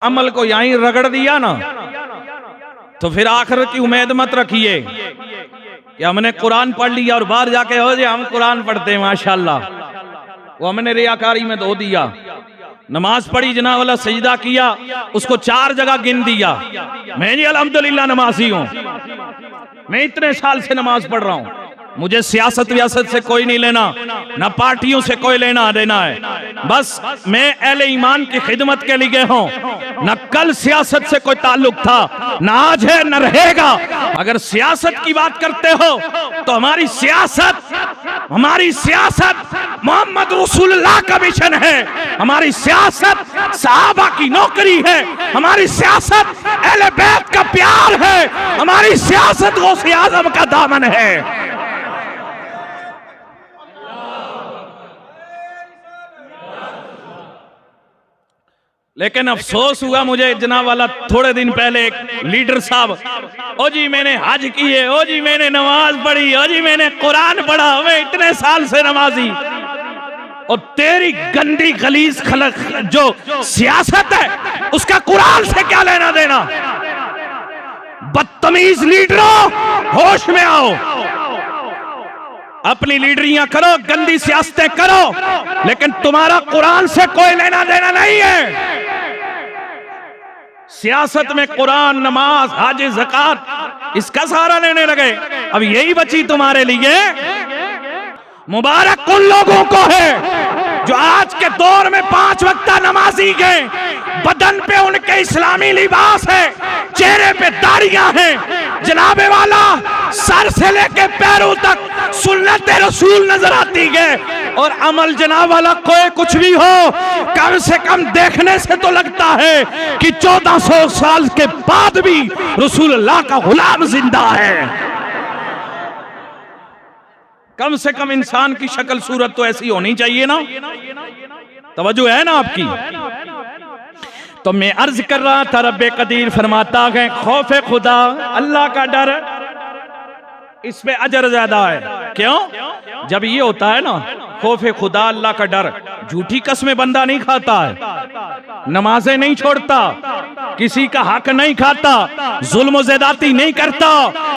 अमल को यहीं रगड़ दिया ना, तो फिर आखिरत की उम्मीद मत रखिए कि हमने कुरान पढ़ लिया और बाहर जाके हो जाए हम कुरान पढ़ते हैं माशाल्लाह। वो हमने रियाकारी में धो दिया। नमाज पढ़ी जना वाला सजदा किया, उसको 4 जगह गिन दिया। मैं जी अल्हम्दुलिल्लाह नमाजी हूं, मैं इतने साल से नमाज पढ़ रहा हूं, मुझे सियासत वियासत से कोई नहीं लेना, ना पार्टियों से कोई लेना देना है। बस मैं अहले ईमान की खिदमत के लिए हूं। ना कल सियासत से कोई ताल्लुक था, ना आज है, न रहेगा। अगर सियासत की बात करते हो तो हमारी सियासत मोहम्मद रसूलुल्लाह का मिशन है। हमारी सियासत सहाबा की नौकरी है। हमारी सियासत अहले बैत का प्यार है। हमारी सियासत गौसे आजम का दामन है। लेकिन अफसोस हुआ मुझे जनाब वाला, थोड़े दिन पहले एक लीडर साहब, ओ जी मैंने हज किए, ओ जी मैंने नमाज पढ़ी, ओ जी मैंने कुरान पढ़ा, मैं इतने साल से नमाजी। और तेरी गंदी गलीज खलक जो सियासत है उसका कुरान से क्या लेना देना। बदतमीज लीडरों, होश में आओ। अपनी लीडरियां करो, गंदी सियासतें करो, लेकिन तुम्हारा कुरान से कोई लेना देना नहीं है। सियासत में कुरान, नमाज, हज, ज़कात, इसका सहारा लेने लगे। अब यही बची तुम्हारे लिए। मुबारक उन लोगों को है जो आज के दौर में 5 वक्त नमाजी गए, बदन पे उनके इस्लामी लिबास है, चेहरे पे दाढ़ियां हैं, जनाबे वाला सर से लेके पैरों तक सुन्नत रसूल नजर आती है। और अमल जनाब वाला कोई कुछ भी हो, कम से कम देखने से तो लगता है कि 1400 साल के बाद भी रसूलुल्लाह का गुलाम जिंदा है। कम से कम इंसान की शक्ल सूरत तो ऐसी होनी चाहिए ना। तवज्जो है ना आपकी। तो मैं अर्ज कर रहा था, रब्बे कदीर फरमाता है खौफे खुदा, अल्लाह का डर, इस पे अजर ज्यादा है। क्यों? जब ये होता है ना खौफे खुदा, अल्लाह का डर, झूठी कसमें बंदा नहीं खाता है, नमाजें नहीं छोड़ता, किसी का हक नहीं खाता, जुल्म व ज़्यादती नहीं करता।